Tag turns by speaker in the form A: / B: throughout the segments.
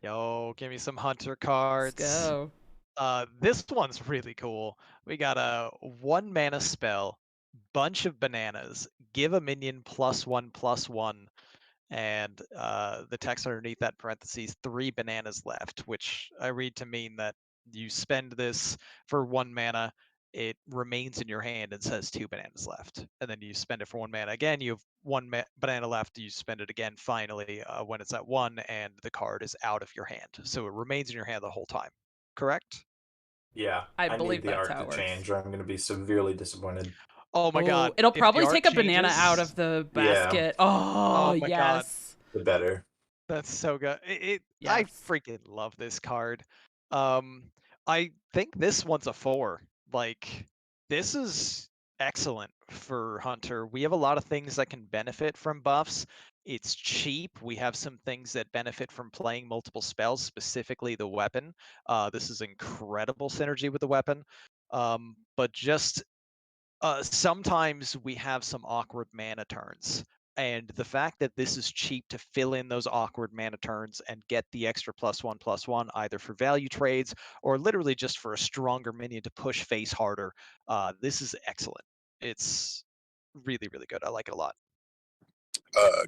A: Yo, give me some Hunter
B: Let's
A: cards.
B: go.
A: This one's really cool. We got a 1 mana spell, bunch of bananas, give a minion +1/+1, and the text underneath that parentheses, 3 bananas left, which I read to mean that you spend this for 1 mana, it remains in your hand and says 2 bananas left. And then you spend it for 1 mana again, you have banana left, you spend it again finally when it's at 1, and the card is out of your hand. So it remains in your hand the whole time. Correct?
C: Yeah,
B: I
C: I
B: believe
C: need the
B: that's
C: art
B: how
C: to
B: it works.
C: change, or I'm going to be severely disappointed.
A: Oh my god.
B: It'll
A: If the
B: probably
A: art
B: take a banana out
A: changes-
B: of the
C: Yeah.
B: basket. Oh,
A: Oh my god.
B: yes.
C: The better.
A: That's so good. I
B: Yes.
A: freaking love this card. I think this one's a 4. Like, this is excellent for Hunter. We have a lot of things that can benefit from buffs. It's cheap. We have some things that benefit from playing multiple spells, specifically the weapon. This is incredible synergy with the weapon. But just sometimes we have some awkward mana turns. And the fact that this is cheap to fill in those awkward mana turns and get the extra +1/+1, either for value trades or literally just for a stronger minion to push face harder, this is excellent. It's really, really good. I like it a lot.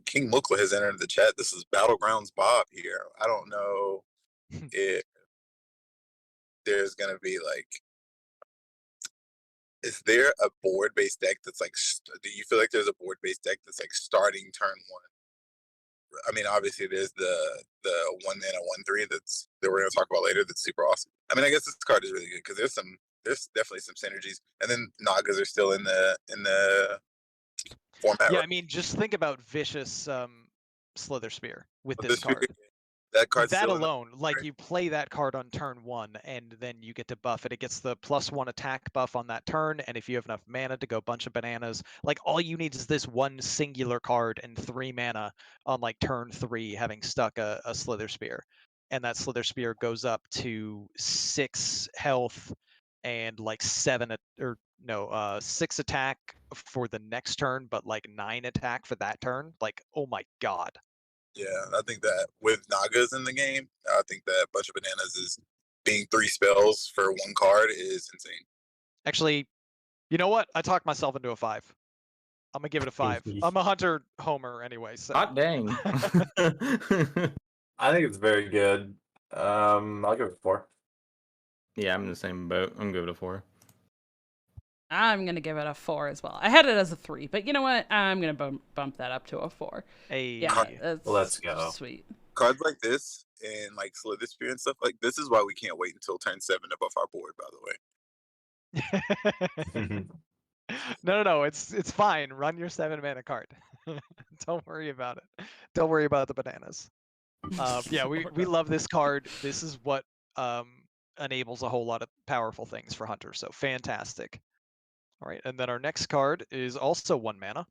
D: King Mukla has entered the chat. This is Battlegrounds Bob here. I don't know if there's going to be like, is there a board-based deck that's like, do you feel like there's a board-based deck that's like starting turn 1? I mean, obviously there's the 1 mana 1/3 that we're going to talk about later. That's super awesome. I mean, I guess this card is really good because there's definitely some synergies, and then Nagas are still in the format.
A: Yeah,
D: right?
A: I mean, just think about Vicious Slither Spear with
D: But
A: this card.
D: that card's
A: That
D: still in the
A: alone, like you play that card on turn 1, and then you get to buff it. It gets the +1 attack buff on that turn, and if you have enough mana to go bunch of bananas, like all you need is this one singular card and 3 mana on like turn 3, having stuck a Slither Spear, and that Slither Spear goes up to 6 health and like 6 attack for the next turn, but like 9 attack for that turn. Like, oh my god.
D: Yeah, I think that with Nagas in the game, I think that Bunch of Bananas is being 3 spells for 1 card is insane.
A: Actually, you know what? I talked myself into a 5. I'm gonna give it a 5. I'm a Hunter homer anyway, so.
E: Hot dang.
C: I think it's very good. I'll give it a 4.
E: Yeah, I'm in the same boat. I'm gonna give it a 4.
B: I'm going to give it a 4 as well. I had it as a 3, but you know what? I'm going to bump that up to a 4.
A: Hey.
B: Yeah, that's
C: Let's go.
B: Sweet.
D: Cards like this and like Slither Spear and stuff like this is why we can't wait until turn 7 to buff our board, by the way.
A: No, it's fine. Run your 7 mana card. Don't worry about it. Don't worry about the bananas. Yeah, we love this card. This is what enables a whole lot of powerful things for Hunter. So fantastic. All right, and then our next card is also 1 mana.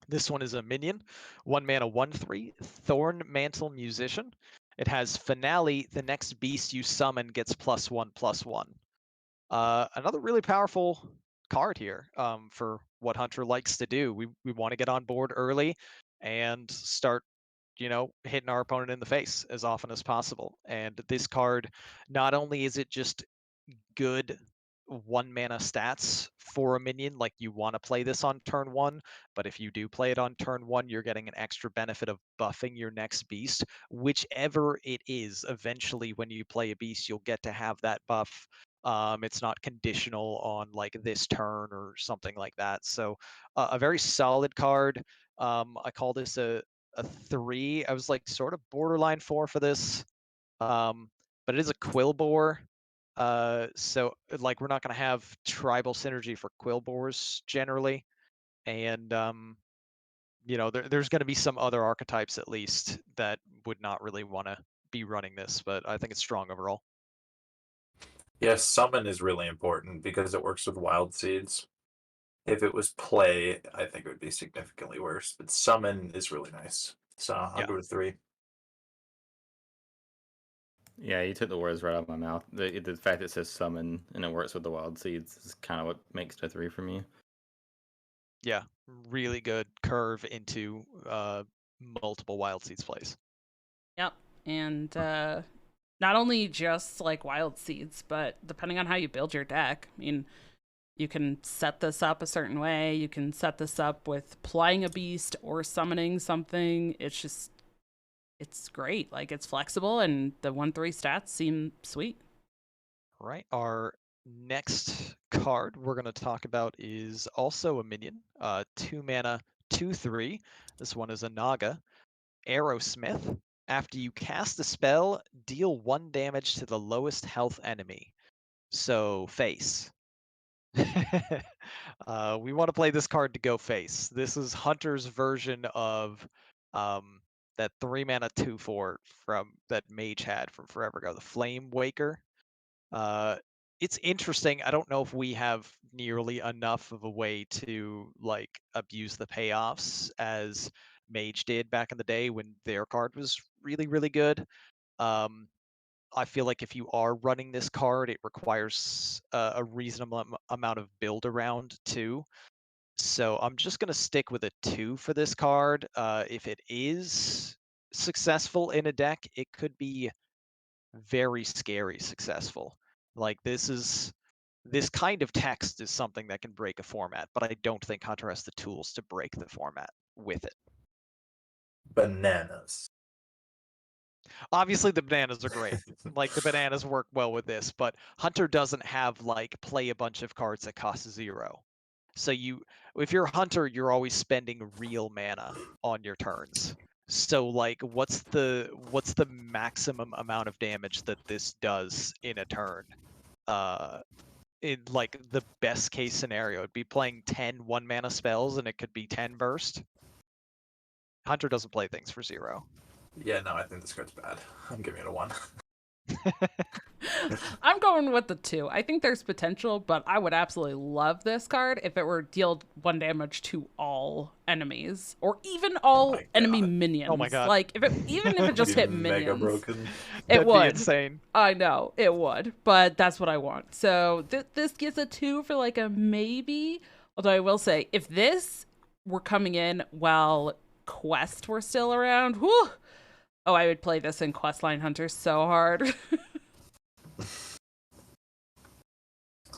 A: This one is a minion, 1 mana 1/3, Thorn Mantle Musician. It has Finale. The next beast you summon gets +1/+1. Another really powerful card here for what Hunter likes to do. We want to get on board early and start, hitting our opponent in the face as often as possible. And this card, not only is it just good 1 mana stats for a minion, like you want to play this on turn 1, but if you do play it on turn 1, you're getting an extra benefit of buffing your next beast, whichever it is. Eventually, when you play a beast, you'll get to have that buff. It's not conditional on like this turn or something like that. So a very solid card. I call this a 3. I was like sort of borderline 4 for this, but it is a Quillbore. So like we're not going to have tribal synergy for Quillbores generally, and there's going to be some other archetypes at least that would not really want to be running this, but I think it's strong overall.
C: Yes, summon is really important because it works with wild seeds. If it was play, I think it would be significantly worse. But summon is really nice. So I'll go with 3.
E: Yeah, you took the words right out of my mouth. The fact it says summon and it works with the wild seeds is kind of what makes it a 3 for me.
A: Yeah, really good curve into multiple wild seeds plays.
B: Yep. and not only just like wild seeds, but depending on how you build your deck. I mean, you can set this up a certain way. You can set this up with plying a beast or summoning something. It's great. Like, it's flexible, and the 1/3 stats seem sweet.
A: Right. Our next card we're going to talk about is also a minion. 2 mana, 2/3. This one is a Naga. Aerosmith. After you cast a spell, deal 1 damage to the lowest health enemy. So face. We want to play this card to go face. This is Hunter's version of that 3 mana 2/4 from that Mage had from forever ago, the Flame Waker. It's interesting. I don't know if we have nearly enough of a way to like abuse the payoffs as Mage did back in the day when their card was really, really good. I feel like if you are running this card, it requires a reasonable amount of build around too. So I'm just going to stick with a 2 for this card. If it is successful in a deck, it could be very scary successful. Like this kind of text is something that can break a format, but I don't think Hunter has the tools to break the format with it.
C: Bananas.
A: Obviously the bananas are great. Like the bananas work well with this, but Hunter doesn't have like play a bunch of cards that cost 0. So if you're Hunter, you're always spending real mana on your turns. So like what's the maximum amount of damage that this does in a turn? In like the best case scenario, it'd be playing 10 1-mana spells and it could be 10 burst. Hunter doesn't play things for 0.
C: Yeah, no, I think this card's bad. I'm giving it a 1.
B: I'm going with the 2. I think there's potential, but I would absolutely love this card if it were dealt 1 damage to all enemies, or even all enemy minions.
A: Oh my god!
B: Like even if it just hit minions,
C: mega broken.
B: It
A: That'd
B: would.
A: Be insane.
B: I know it would, but that's what I want. So this gets a 2 for like a maybe. Although I will say, if this were coming in while Quest were still around, whew, oh, I would play this in Questline Hunter so hard.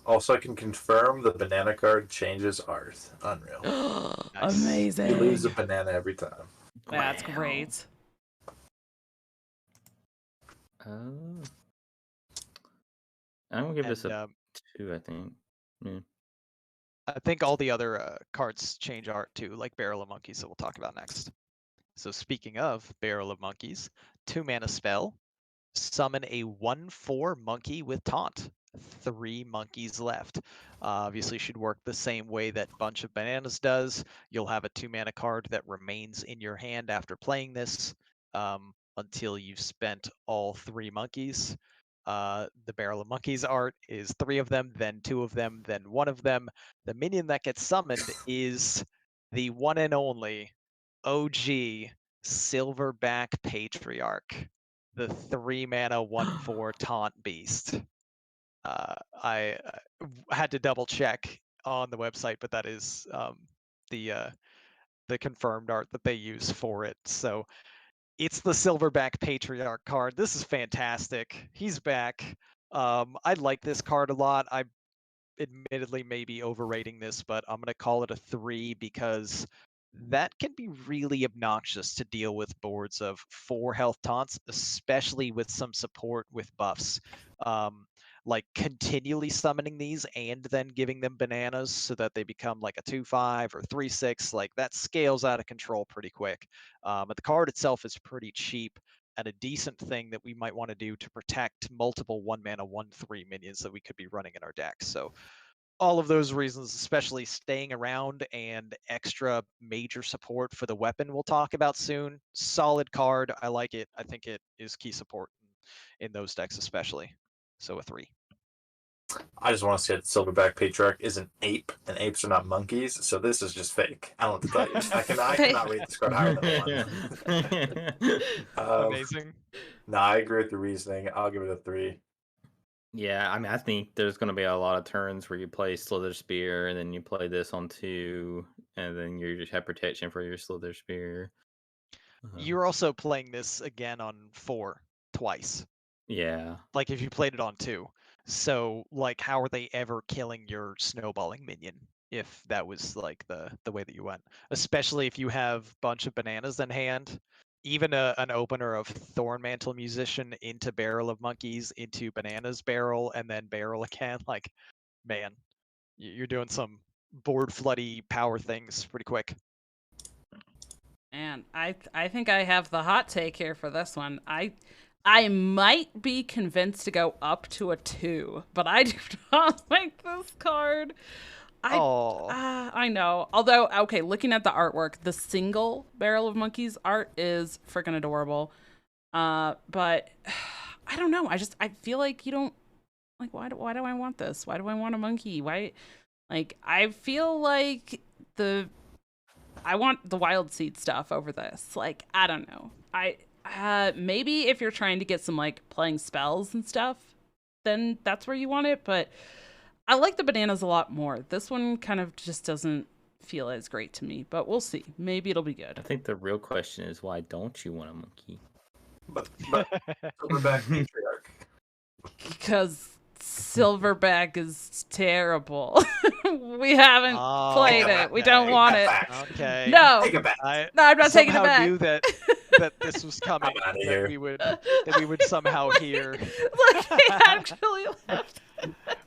C: Also, I can confirm the banana card changes art. Unreal.
A: Nice.
B: Amazing.
C: You lose a banana every time.
B: That's great.
E: I'm gonna give this a 2, I think. Yeah.
A: I think all the other cards change art too, like Barrel of Monkeys that we'll talk about next. So speaking of Barrel of Monkeys, 2 mana spell, summon a 1/4 monkey with taunt. 3 monkeys left. Obviously should work the same way that Bunch of Bananas does. You'll have a 2 mana card that remains in your hand after playing this until you've spent all 3 monkeys. The Barrel of Monkeys art is 3 of them, then 2 of them, then 1 of them. The minion that gets summoned is the one and only OG Silverback Patriarch, the 3 mana 1/4 taunt beast. I had to double check on the website, but that is the confirmed art that they use for it. So it's the Silverback Patriarch card. This is fantastic. He's back. I like this card a lot. I admittedly may be overrating this, but I'm going to call it a 3 because that can be really obnoxious to deal with boards of 4 health taunts, especially with some support with buffs. Like continually summoning these and then giving them bananas so that they become like a 2/5 or 3/6, like that scales out of control pretty quick. But the card itself is pretty cheap and a decent thing that we might want to do to protect multiple 1 mana 1/3 minions that we could be running in our deck. So all of those reasons, especially staying around and extra major support for the weapon we'll talk about soon. Solid card. I like it. I think it is key support in those decks especially. So a 3.
C: I just want to say that Silverback Patriarch is an ape, and apes are not monkeys, so this is just fake. I don't know what to tell you. I cannot rate this card higher than 1.
A: Amazing.
C: No, I agree with the reasoning. I'll give it a 3.
E: Yeah, I mean, I think there's going to be a lot of turns where you play Slither Spear, and then you play this on 2, and then you just have protection for your Slither Spear.
A: You're also playing this again on 4 twice.
E: Yeah.
A: Like if you played it on 2. So like how are they ever killing your snowballing minion if that was like the way that you went? Especially if you have a bunch of bananas in hand. Even an opener of Thornmantle Musician into Barrel of Monkeys into Bananas Barrel and then Barrel again. Like, man, you're doing some board floody power things pretty quick.
B: And I think I have the hot take here for this one. I might be convinced to go up to a 2, but I do not like this card. I know. Although, okay, looking at the artwork, the single Barrel of Monkeys art is freaking adorable. But I don't know. I feel like you don't like. Why do I want this? Why do I want a monkey? Why? Like, I feel like I want the wild seed stuff over this. Like, I don't know. Maybe if you're trying to get some like playing spells and stuff, then that's where you want it. But I like the bananas a lot more. This one kind of just doesn't feel as great to me, but we'll see. Maybe it'll be good.
E: I think the real question is, why don't you want a monkey?
C: But Silverback Patriarch.
B: Because Silverback is terrible. We haven't played it. We don't want it.
A: Okay.
B: No.
C: Take it back.
B: No, I'm not taking it back.
A: I knew that this was coming.
C: I'm outta
A: that
C: here.
A: we would somehow hear.
B: Like, we actually left.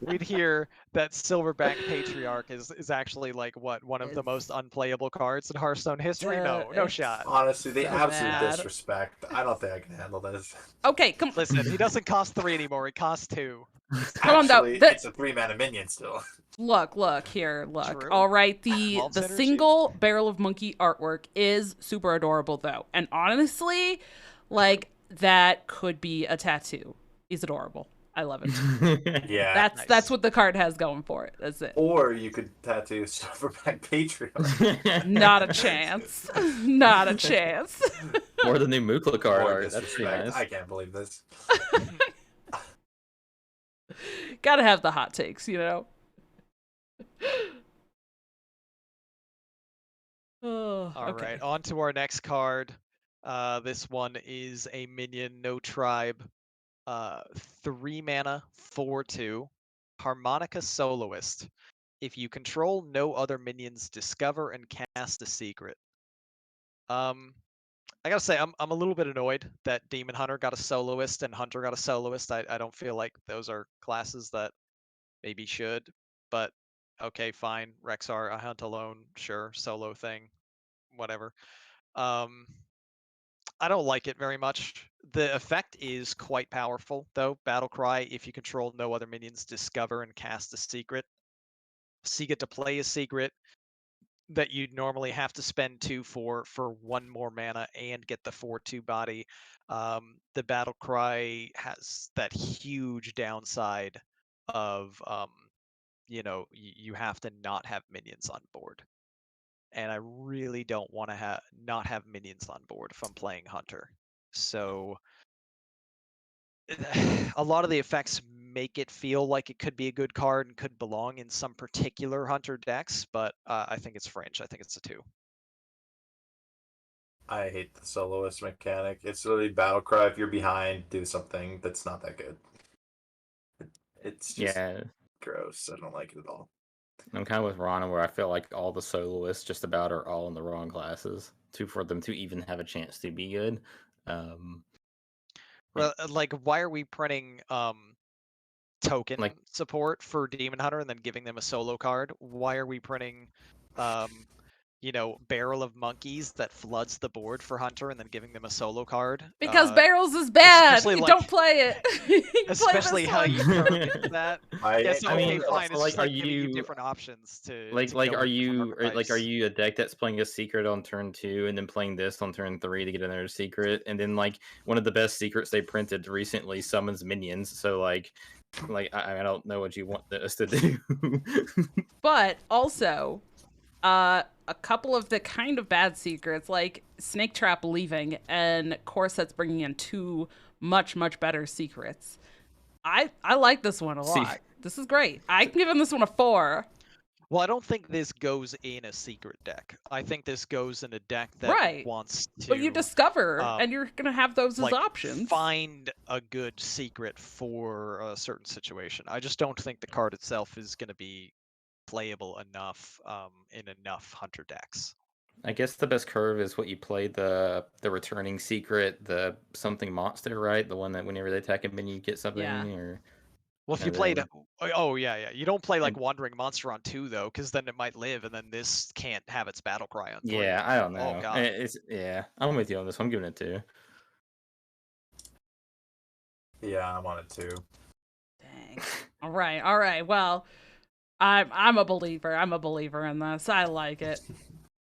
A: We'd hear that Silverback Patriarch is actually like one of the most unplayable cards in Hearthstone history. No shot.
C: Honestly, the
B: So
C: absolute
B: bad.
C: disrespect. I don't think I can handle this.
B: Okay, come
A: Listen, he doesn't cost 3 anymore. He costs 2.
B: Come on, though.
C: Actually, it's a 3-mana minion still.
B: Look. Look.
A: True.
B: All right, the
A: Evolves energy.
B: single Barrel of Monkey artwork is super adorable, though. And honestly, like, that could be a tattoo. He's adorable. I love it.
C: Yeah.
B: That's what the card has going for it. That's it.
C: Or you could tattoo Silverback Patriarch.
B: Not a chance. Not a chance.
E: Or the new Mukla card
C: More
E: art. That's pretty
C: disrespect.
E: nice.
C: I can't believe this.
B: Gotta have the hot takes, you know? Oh,
A: All
B: okay.
A: right, on to our next card. This one is a minion, no tribe. 3 mana, 4/2. Harmonica Soloist. If you control no other minions, discover and cast a secret. I gotta say, I'm a little bit annoyed that Demon Hunter got a Soloist and Hunter got a Soloist. I don't feel like those are classes that maybe should, but okay, fine. Rexar, I hunt alone, sure, solo thing, whatever. I don't like it very much. The effect is quite powerful, though. Battle Cry, if you control no other minions, discover and cast a secret. So you get to play a secret that you'd normally have to spend 2 for 1 more mana and get the 4/2 body. The Battle Cry has that huge downside of, you have to not have minions on board. And I really don't want to not have minions on board if I'm playing Hunter. So a lot of the effects make it feel like it could be a good card and could belong in some particular Hunter decks, but I think it's fringe. I think it's a 2.
C: I hate the soloist mechanic. It's literally battle cry. If you're behind, do something that's not that good. It's just gross. I don't like it at all.
E: I'm kind of with Rana, where I feel like all the soloists just about are all in the wrong classes for them to even have a chance to be good.
A: Well, like, why are we printing token support for Demon Hunter and then giving them a solo card? Why are we printing Barrel of Monkeys that floods the board for Hunter and then giving them a solo card?
B: Because Barrels is bad.
A: Like,
B: don't play it.
A: Especially how you target that. Yes,
E: I mean,
A: fine. It's
E: like,
A: just,
E: are
A: giving you different
E: you
A: options to
E: are you a deck that's playing a secret on turn 2 and then playing this on turn 3 to get another secret, and then like one of the best secrets they printed recently summons minions? So like I don't know what you want us to do.
B: But also, a couple of the kind of bad secrets, like Snake Trap leaving and Corset's bringing in 2 much better secrets. I like this one a lot. This is great. I'm giving this one a 4.
A: Well, I don't think this goes in a secret deck. I think this goes in a deck that
B: Right.
A: wants to.
B: But you discover,
A: um,
B: and you're gonna have those as
A: like
B: options.
A: find a good secret for a certain situation. I just don't think the card itself is going to be playable enough in enough hunter decks.
E: I guess the best curve is what you play, the returning secret, the something monster, right? The one that whenever they attack a minion, you get something,
B: Yeah.
E: or
A: Well, if you
E: and
A: played,
E: then
A: oh yeah, you don't play like
E: and
A: Wandering Monster on 2 though, because then it might live, and then this can't have its battle cry on 3.
E: yeah, I don't
A: Oh
E: know.
A: god.
E: It's yeah, I'm with you on this. I'm giving it 2.
C: Yeah, I'm on it too.
B: Dang. All right. Well, I'm a believer. I'm a believer in this. I like it.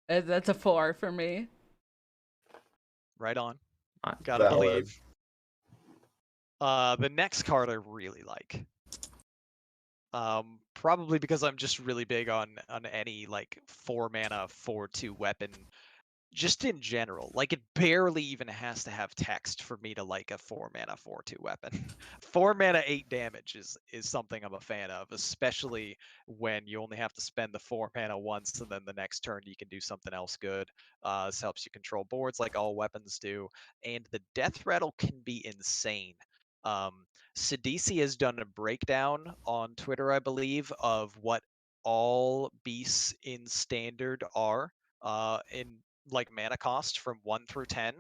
B: That's a 4 for me.
A: Right on.
E: I-
A: Gotta
C: Valid.
A: believe. The next card I really like. Probably because I'm just really big on any like 4 mana 4/2 weapon. Just in general, like it barely even has to have text for me to like a 4 mana 4/2 weapon. 4 mana 8 damage is something I'm a fan of, especially when you only have to spend the 4 mana once, and then the next turn you can do something else good. This helps you control boards like all weapons do, and the death rattle can be insane. Sidisi has done a breakdown on Twitter, I believe, of what all beasts in standard are in like mana cost from 1 through 10.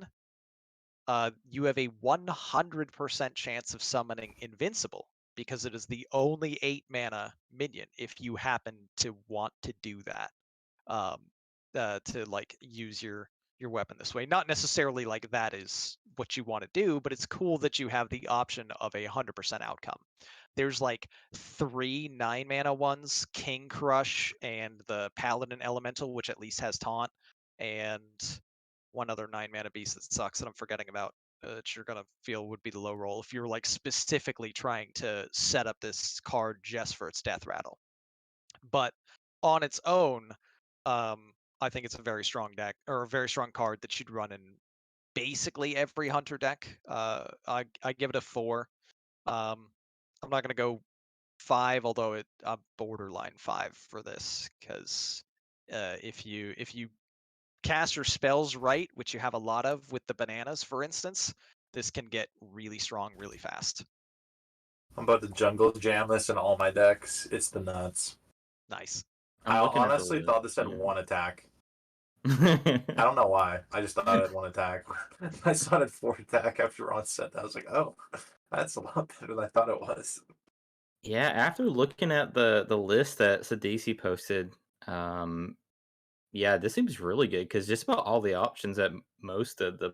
A: You have a 100% chance of summoning Invincible because it is the only 8 mana minion if you happen to want to do that. To like use your weapon this way. Not necessarily like that is what you want to do, but it's cool that you have the option of a 100% outcome. There's like 3 9 mana ones, King Crush and the Paladin Elemental, which at least has taunt, and one other 9 mana beast that sucks that I'm forgetting about. That you're gonna feel would be the low roll if you're like specifically trying to set up this card just for its death rattle. But on its own, I think it's a very strong deck or a very strong card that you'd run in basically every hunter deck. I give it a 4. I'm not gonna go 5, although I'm borderline 5 for this because if you cast your spells right, which you have a lot of with the bananas, for instance, this can get really strong really fast.
C: I'm about to jungle jam this in all my decks. It's the nuts.
A: Nice.
C: I
E: looking at the
C: honestly thought this had
E: yeah.
C: 1 attack. I don't know why. I just thought it had 1 attack. I saw it had 4 attack after Ron said that. I was like, oh, that's a lot better than I thought it was.
E: Yeah, after looking at the list that Sidisi posted, yeah, this seems really good because just about all the options at most of the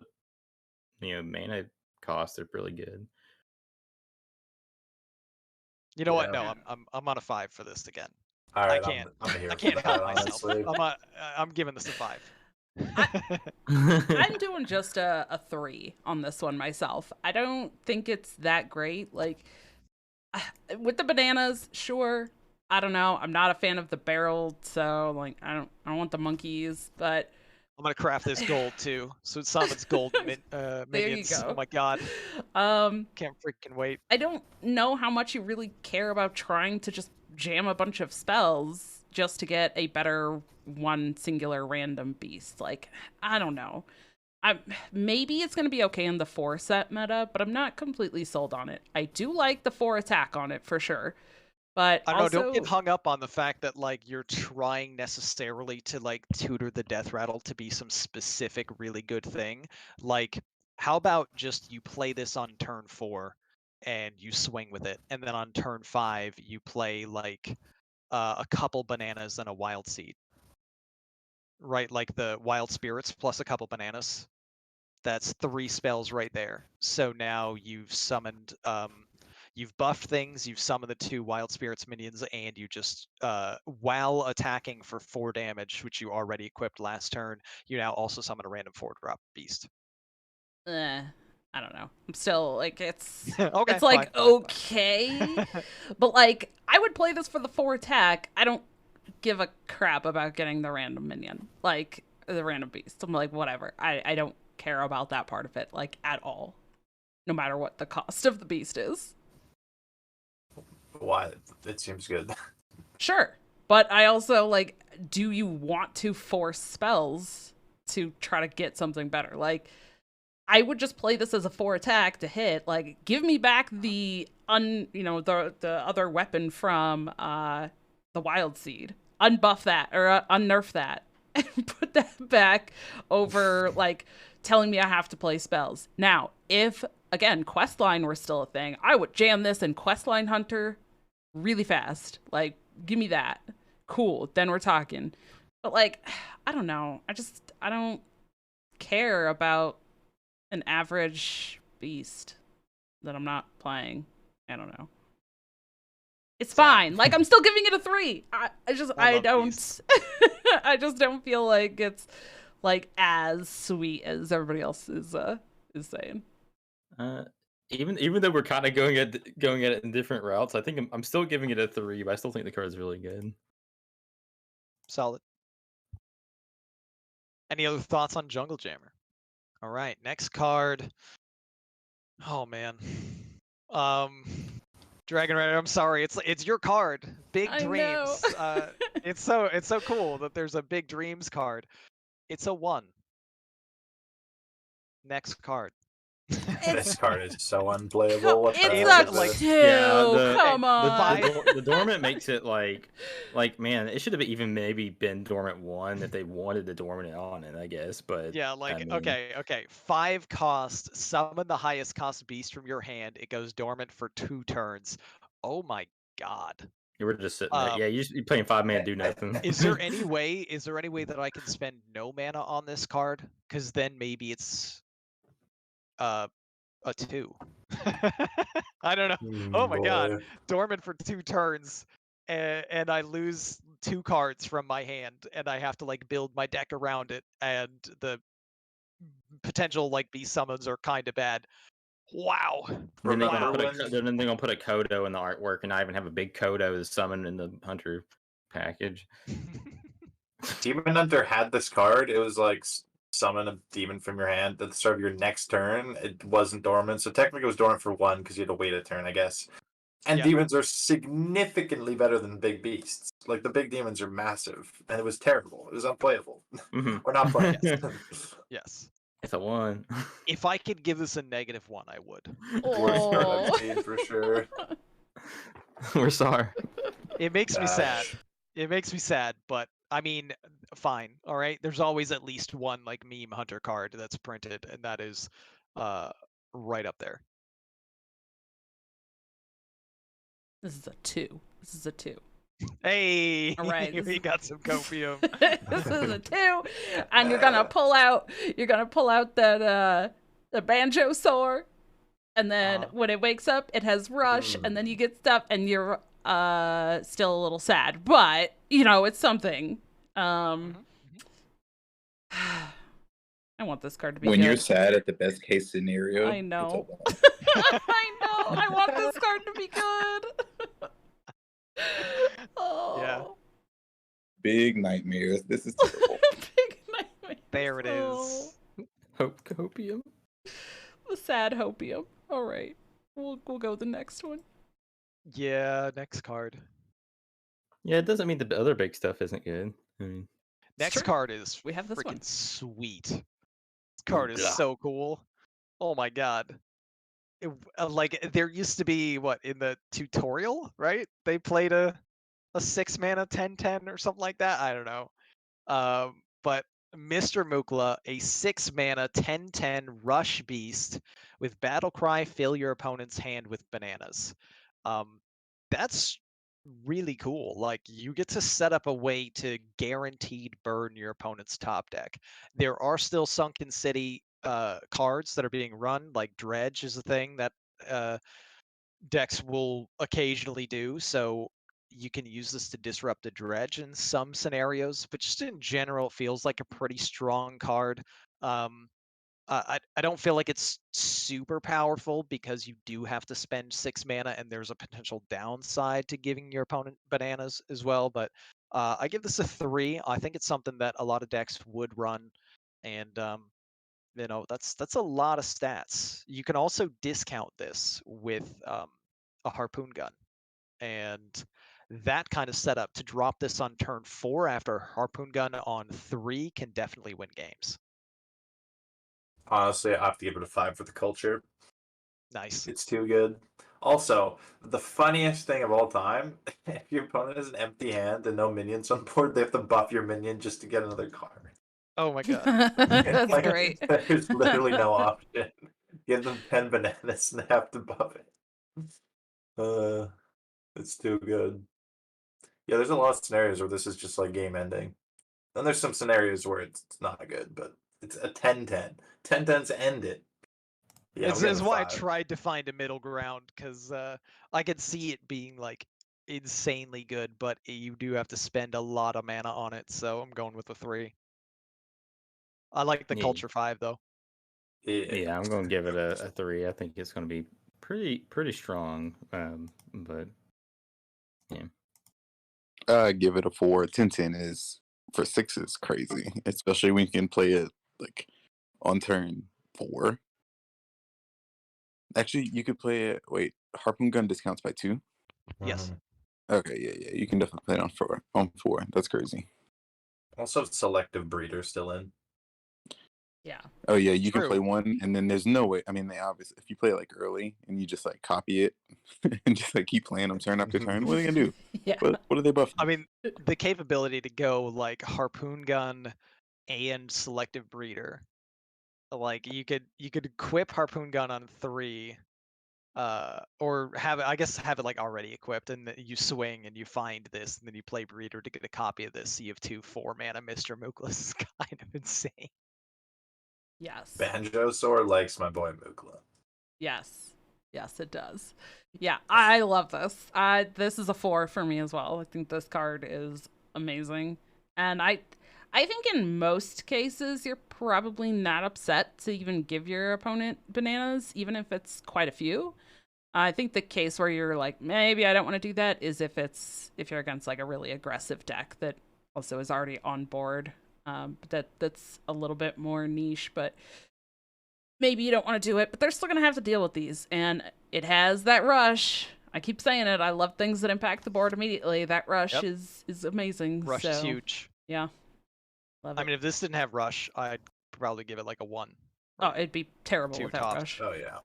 E: mana costs are really good.
A: You know what?
C: Yeah.
A: No, I'm on a 5 for this again.
C: All right,
A: can't-
C: I'm here
A: I
C: for
A: can't
C: that,
A: help myself.
C: honestly.
A: I'm giving this a 5.
B: I'm doing just a 3 on this one myself. I don't think it's that great. Like with the bananas, sure. I don't know. I'm not a fan of the barrel, so like I don't want the monkeys, but
A: I'm gonna craft this gold too, so it summons gold minions.
B: There you go.
A: Oh my god, can't freaking wait.
B: I don't know how much you really care about trying to just jam a bunch of spells just to get a better one singular random beast. Like, I don't know. Maybe it's going to be okay in the 4 set meta, but I'm not completely sold on it. I do like the 4 attack on it for sure. But
A: I don't
B: also,
A: know, don't get hung up on the fact that like you're trying necessarily to like tutor the death rattle to be some specific really good thing. Like, how about just you play this on turn 4 and you swing with it, and then on turn 5 you play like a couple bananas and a wild seed. Right, like the wild spirits plus a couple bananas. That's 3 spells right there. So now you've summoned you've buffed things, you've summoned the 2 wild spirits minions, and you just while attacking for 4 damage, which you already equipped last turn, you now also summon a random 4-drop beast.
B: I don't know. I'm still like it's
A: Okay,
B: it's like
A: fine.
B: okay. But like I would play this for the 4 attack. I don't give a crap about getting the random minion. Like the random beast. I'm like whatever. I don't care about that part of it like at all. No matter what the cost of the beast is.
C: Why? It seems good.
B: Sure. But I also like, do you want to force spells to try to get something better? Like, I would just play this as a 4 attack to hit. Like, give me back the the other weapon from the Wild Seed. Unbuff that or unnerf that and put that back over like telling me I have to play spells. Now, if again questline were still a thing, I would jam this in Questline Hunter really fast. Like, give me that. Cool. Then we're talking. But like, I don't know. I don't care about an average beast that I'm not playing. I don't know. It's fine. Like, I'm still giving it a 3. I don't I just don't feel like it's like as sweet as everybody else is saying.
E: Even though we're kind of going at it in different routes, I think I'm still giving it a 3, but I still think the card is really good.
A: Solid. Any other thoughts on Jungle Jammer? All right, next card. Oh man. Dragon Rider, I'm sorry. It's your card. Big
B: I
A: Dreams.
B: know.
A: It's so cool that there's a Big Dreams card. It's a 1. Next card.
C: This card is so unplayable. What the
B: It's
C: heck
B: a
C: is this?
B: 2.
E: Yeah,
B: Come on.
E: the dormant makes it like man, it should have even maybe been dormant 1 if they wanted the dormant on it, I guess. But
A: yeah, like
E: I mean,
A: okay. 5 cost. Summon the highest cost beast from your hand. It goes dormant for 2 turns. Oh my god.
E: you were just sitting there. Yeah, you're playing 5 mana, do nothing.
A: Is there any way that I can spend no mana on this card? Because then maybe it's a 2. I don't know. Oh my god. Dormant for 2 turns, and I lose 2 cards from my hand, and I have to like build my deck around it, and the potential like beast summons are kind of bad. Wow.
E: Then they're
C: Remember
E: gonna put a Kodo in the artwork, and I even have a big Kodo to summon in the Hunter package.
C: Demon Hunter had this card. It was like summon a demon from your hand at the start of your next turn. It wasn't dormant, so technically it was dormant for 1 because you had to wait a turn, I guess. And
A: Yeah.
C: demons are significantly better than big beasts. Like, the big demons are massive, and it was terrible. It was unplayable.
E: Mhm.
C: We're not playing.
A: Yes.
E: It's a 1.
A: If I could give this a -1, I would.
C: Worst card
B: Oh.
C: I've seen for sure.
E: We're sorry.
A: It makes me sad.
C: Gosh.
A: It makes me sad, but I mean, fine. All right. There's always at least one like meme hunter card that's printed, and that is right up there.
B: This is a 2. This is a 2.
A: Hey,
B: All right,
A: we got some copium.
B: This is a 2, and you're gonna pull out that the banjo sword, and then when it wakes up, it has rush, and then you get stuff, and you're still a little sad, but you know it's something. I want this card to be
D: When
B: good.
D: you're sad at the best case scenario,
B: I know.
D: it's a 1.
B: I know. I want this card to be good. Oh.
A: Yeah.
D: Big nightmares. This is terrible.
B: Big nightmare.
A: There it
B: Oh.
A: is.
E: Hopium.
B: The sad hopium. All right. We'll go the next one.
A: Yeah, next card.
E: Yeah, it doesn't mean the other big stuff isn't good. I mean,
A: Next
B: true.
A: card is
B: We have this
A: freaking
B: one.
A: sweet. This card is
E: Yeah.
A: so cool. Oh my god. Like there used to be what in the tutorial, right? They played a 6 mana 10/10 or something like that. I don't know. But Mr. Mukla, a 6 mana 10/10 rush beast with battle cry, fill your opponent's hand with bananas. That's really cool. Like you get to set up a way to guaranteed burn your opponent's top deck. There are still Sunken City cards that are being run, like Dredge is a thing that decks will occasionally do. So you can use this to disrupt a Dredge in some scenarios, but just in general, it feels like a pretty strong card. I don't feel like it's super powerful because you do have to spend 6 mana, and there's a potential downside to giving your opponent bananas as well. But I give this a 3. I think it's something that a lot of decks would run, and you know that's a lot of stats. You can also discount this with a harpoon gun, and that kind of setup to drop this on turn 4 after Harpoon Gun on 3 can definitely win games.
C: Honestly, I have to give it a 5 for the culture.
A: Nice.
C: It's too good. Also, the funniest thing of all time, if your opponent has an empty hand and no minions on board, they have to buff your minion just to get another card.
A: Oh my god.
B: That's
C: Like,
B: great.
C: There's literally no option. Give them 10 bananas and they have to buff it. It's too good. Yeah, there's a lot of scenarios where this is just like game ending. Then there's some scenarios where it's not good, but it's a 10-10. 10-10s end it. Yeah,
A: This
C: I'm
A: is
C: getting
A: why I
C: 5.
A: tried to find a middle ground, because I could see it being like insanely good, but you do have to spend a lot of mana on it, so I'm going with a 3. I like the
E: Yeah.
A: culture 5 though.
E: Yeah, I'm gonna give it a 3. I think it's gonna be pretty strong. But yeah.
D: Give it a 4. 10-10 is for 6 is crazy, especially when you can play it like on turn 4. Actually, you could play it. Wait, Harpoon Gun discounts by 2.
A: Yes.
D: Okay, yeah, you can definitely play it on 4. On 4, that's crazy.
C: Also, selective breeder still in.
B: Yeah.
D: Oh yeah, you can
A: True.
D: play one, and then there's no way. I mean, they obviously, if you play it like early and you just like copy it and just like keep playing them turn after turn, what are they gonna do?
B: Yeah.
D: What are they buffing?
A: I mean, the capability to go like Harpoon Gun and Selective Breeder. Like you could equip Harpoon Gun on 3, or have it, I guess have it like already equipped, and then you swing and you find this, and then you play Breeder to get a copy of this. So you have 2 4-mana Mr. Muklas. Is kind of insane.
B: Yes.
C: Banjo Sword likes my boy Mukla.
B: Yes. Yes, it does. Yeah, I love this. This is a 4 for me as well. I think this card is amazing. And I think in most cases, you're probably not upset to even give your opponent bananas, even if it's quite a few. I think the case where you're like, maybe I don't want to do that is if you're against like a really aggressive deck that also is already on board. That's a little bit more niche, but maybe you don't want to do it, but they're still going to have to deal with these. And it has that rush. I keep saying it. I love things that impact the board immediately. That rush is amazing.
A: Rush is huge.
B: Yeah. Love it.
A: I mean, if this didn't have Rush, I'd probably give it like a 1.
B: Oh, it'd be terrible
A: 2
B: without
A: tops.
B: rush.
C: Oh yeah.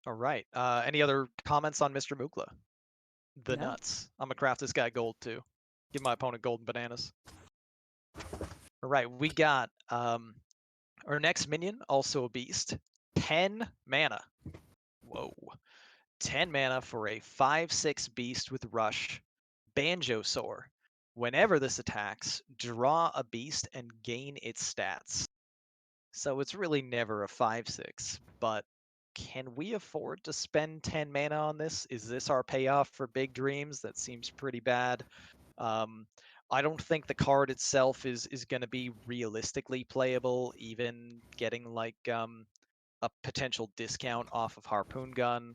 A: All right. Any other comments on Mr. Mukla? The
B: No.
A: nuts. I'm gonna craft this guy gold too. Give my opponent golden bananas. All right, we got our next minion, also a beast. 10 mana. Whoa. 10 mana for a 5/6 beast with rush. Banjo Soar. Whenever this attacks, draw a beast and gain its stats. So it's really never a 5/6, but can we afford to spend 10 mana on this? Is this our payoff for big dreams? That seems pretty bad. I don't think the card itself is going to be realistically playable, even getting like a potential discount off of Harpoon Gun.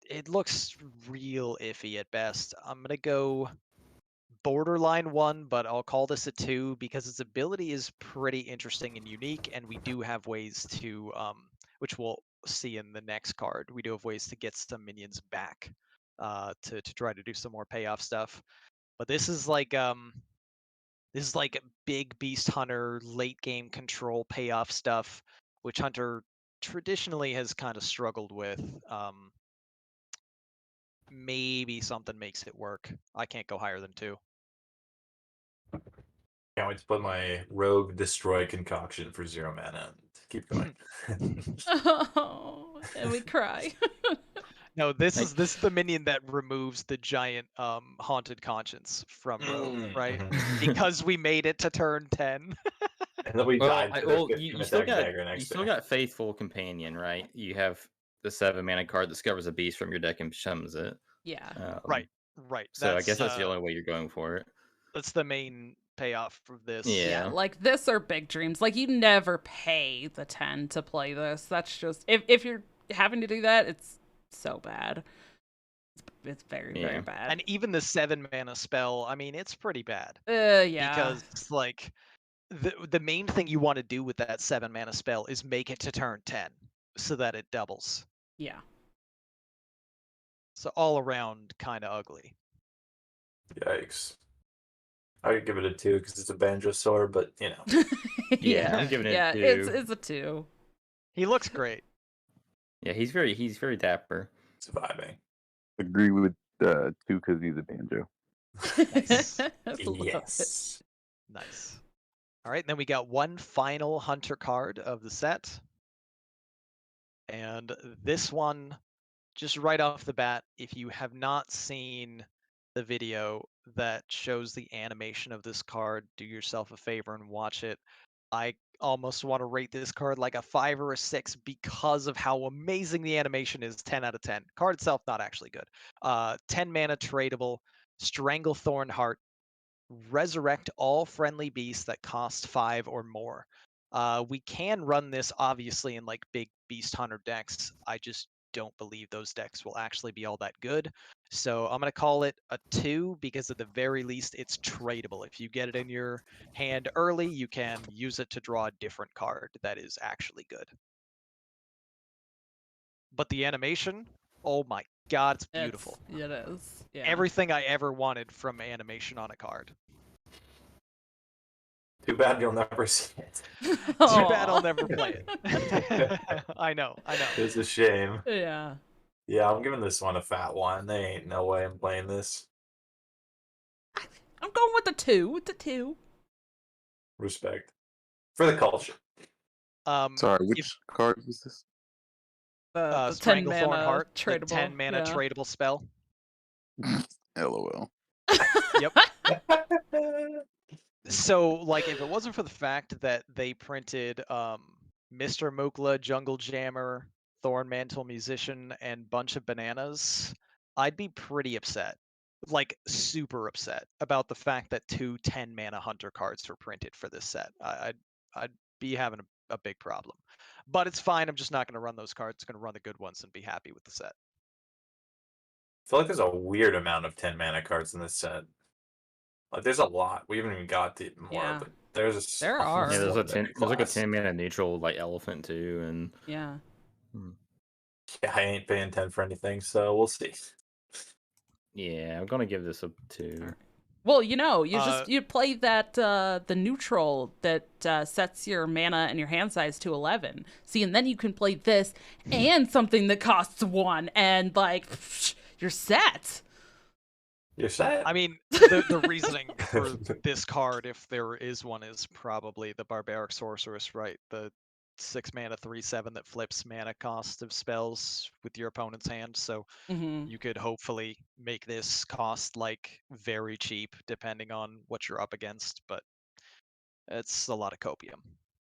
A: It looks real iffy at best. I'm going to go borderline 1, but I'll call this a 2 because its ability is pretty interesting and unique, and we do have ways to, which we'll see in the next card, we do have ways to get some minions back to try to do some more payoff stuff. But this is like big beast hunter late game control payoff stuff, which Hunter traditionally has kind of struggled with. Maybe something makes it work. I can't go higher than 2.
C: Can't wait to put my Rogue Destroy concoction for 0 mana. Keep going.
B: Oh, and we cry.
A: No, this is the minion that removes the giant haunted conscience from Rogue, right? Because we made it to turn 10.
C: And then we died to the 15
E: you still
C: attack dagger next
E: got Faithful Companion, right? You have the 7 mana card that discovers a beast from your deck and summons it.
B: Yeah.
A: Right.
E: So I guess that's the only way you're going for it.
A: That's the main payoff of this.
B: Yeah, like this are big dreams. Like you never pay the 10 to play this. That's just if you're having to do that, it's so bad. It's very very bad.
A: And even the 7 mana spell, I mean, it's pretty bad.
B: Yeah.
A: Because like the main thing you want to do with that 7 mana spell is make it to turn 10 so that it doubles.
B: Yeah.
A: So all around kind of ugly.
C: Yikes. I could give it a 2 because it's a Banjosaur, but you know.
E: Yeah, I'm giving it
B: yeah,
E: 2.
B: it's a 2.
A: He looks great.
E: Yeah, he's very dapper.
C: Surviving.
F: Agree with 2 because he's a banjo.
A: Nice.
B: Love it.
C: Yes.
A: Nice. All right, and then we got one final hunter card of the set. And this one, just right off the bat, if you have not seen the video that shows the animation of this card, do yourself a favor and watch it. I almost want to rate this card like a 5 or a 6 because of how amazing the animation is. 10 out of 10. Card itself, not actually good. 10 mana tradable, Stranglethorn Heart. Resurrect all friendly beasts that cost 5 or more. We can run this obviously in like big beast hunter decks. I just don't believe those decks will actually be all that good. So I'm going to call it a 2 because at the very least it's tradable. If you get it in your hand early, you can use it to draw a different card that is actually good. But the animation, oh my god, it's beautiful.
B: It is. Yeah.
A: Everything I ever wanted from animation on a card.
C: Too bad you'll never see it.
A: Too bad I'll never play it. I know.
C: It's a shame.
B: Yeah.
C: Yeah, I'm giving this one a fat 1. There ain't no way I'm playing this.
B: I'm going with the 2. With the 2.
C: Respect. For the culture.
F: Sorry, which card was this?
B: The 10
A: Stranglethorn
B: mana
A: Heart,
B: tradable.
A: the 10 mana tradable spell.
F: LOL.
A: Yep. So, like, if it wasn't for the fact that they printed Mr. Mukla, Jungle Jammer, Thorn Mantle Musician, and bunch of bananas, I'd be pretty upset. Like, super upset about the fact that 2 10 mana hunter cards were printed for this set. I'd be having a big problem. But it's fine. I'm just not going to run those cards. I'm going to run the good ones and be happy with the set.
C: I feel like there's a weird amount of 10 mana cards in this set. Like, there's a lot. We haven't even got to more,
B: Yeah.
C: but there's
B: There are.
E: Yeah, there's like a
C: class.
E: 10 mana neutral like elephant too, and
B: Yeah.
C: Yeah, I ain't paying 10 for anything, so we'll see.
E: yeah, I'm gonna give this a 2.
B: Well, you play that the neutral that sets your mana and your hand size to 11. See, and then you can play this and something that costs 1, and like you're set.
C: You're set.
A: I mean, the reasoning for this card, if there is one, is probably the Barbaric Sorceress, right? The 6 mana 3/7 that flips mana cost of spells with your opponent's hand. So you could hopefully make this cost like very cheap, depending on what you're up against. But it's a lot of copium.